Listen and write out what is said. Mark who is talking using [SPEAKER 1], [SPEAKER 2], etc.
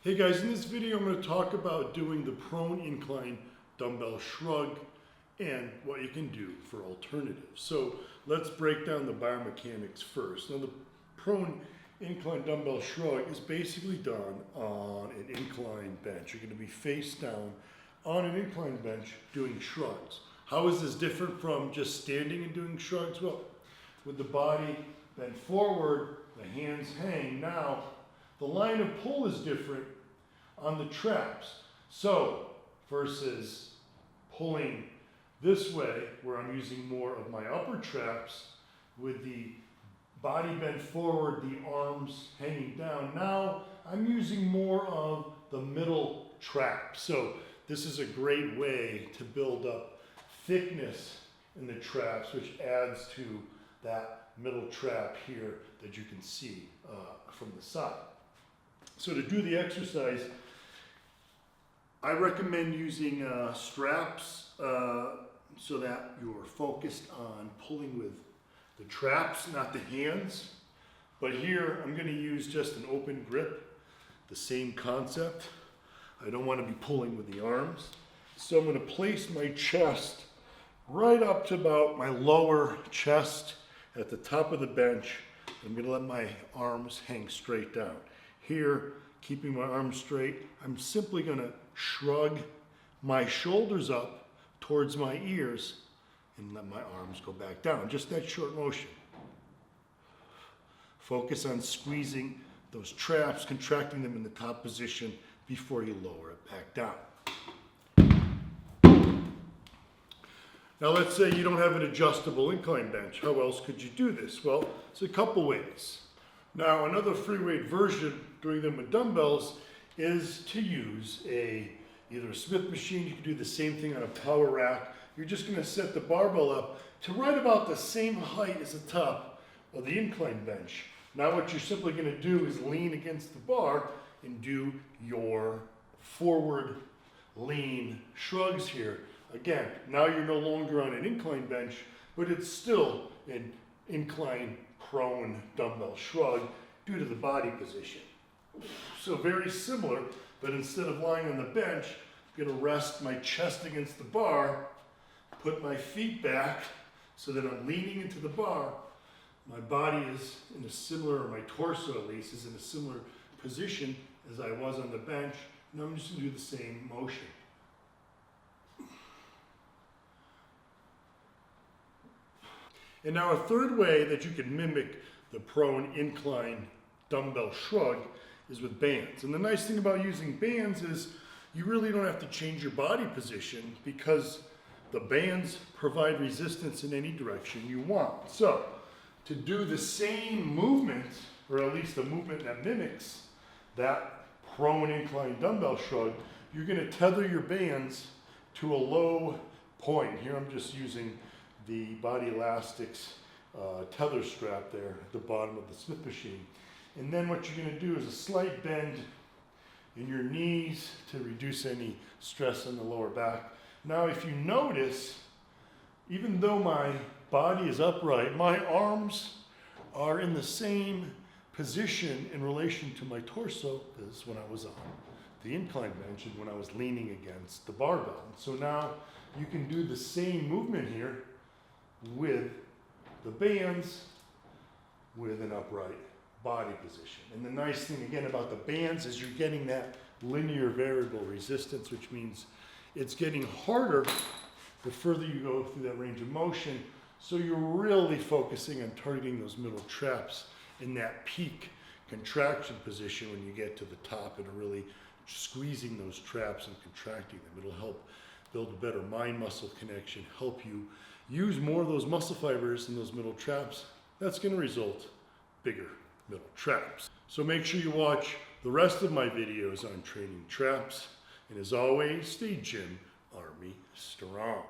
[SPEAKER 1] Hey guys, in this video I'm going to talk about doing the prone incline dumbbell shrug and what you can do for alternatives. So let's break down the biomechanics first. Now the prone incline dumbbell shrug is basically done on an incline bench. You're going to be face down on an incline bench doing shrugs. How is this different from just standing and doing shrugs? Well, with the body bent forward, the hands hang. Now the line of pull is different on the traps. So versus pulling this way, where I'm using more of my upper traps with the body bent forward, the arms hanging down, now I'm using more of the middle trap. So this is a great way to build up thickness in the traps, which adds to that middle trap here that you can see from the side. So to do the exercise, I recommend using straps so that you're focused on pulling with the traps, not the hands. But here I'm going to use just an open grip, the same concept. I don't want to be pulling with the arms. So I'm going to place my chest right up to about my lower chest at the top of the bench. I'm going to let my arms hang straight down. Here, keeping my arms straight, I'm simply going to shrug my shoulders up towards my ears and let my arms go back down. Just that short motion. Focus on squeezing those traps, contracting them in the top position before you lower it back down. Now let's say you don't have an adjustable incline bench. How else could you do this? Well, it's a couple ways. Now another free weight version doing them with dumbbells is to use either a Smith machine. You can do the same thing on a power rack. You're just going to set the barbell up to right about the same height as the top of the incline bench. Now what you're simply going to do is lean against the bar and do your forward lean shrugs here. Again, now you're no longer on an incline bench, but it's still an incline prone dumbbell shrug due to the body position. So very similar, but instead of lying on the bench, I'm going to rest my chest against the bar, put my feet back so that I'm leaning into the bar. My body is in a similar, or my torso at least, is in a similar position as I was on the bench. And I'm just going to do the same motion. And now a third way that you can mimic the prone incline dumbbell shrug is with bands. And the nice thing about using bands is you really don't have to change your body position because the bands provide resistance in any direction you want. So to do the same movement, or at least a movement that mimics that prone incline dumbbell shrug, you're going to tether your bands to a low point. Here I'm just using the Body Elastics tether strap there at the bottom of the Smith machine. And then what you're going to do is a slight bend in your knees to reduce any stress on the lower back. Now if you notice, even though my body is upright, my arms are in the same position in relation to my torso as when I was on the incline bench and when I was leaning against the barbell. So now you can do the same movement here with the bands with an upright body position. And the nice thing again about the bands is you're getting that linear variable resistance, which means it's getting harder the further you go through that range of motion. So you're really focusing on targeting those middle traps in that peak contraction position when you get to the top, and really squeezing those traps and contracting them. It'll help build a better mind-muscle connection, help you use more of those muscle fibers in those middle traps. That's going to result bigger middle traps. So make sure you watch the rest of my videos on training traps. And as always, stay Gym Army strong.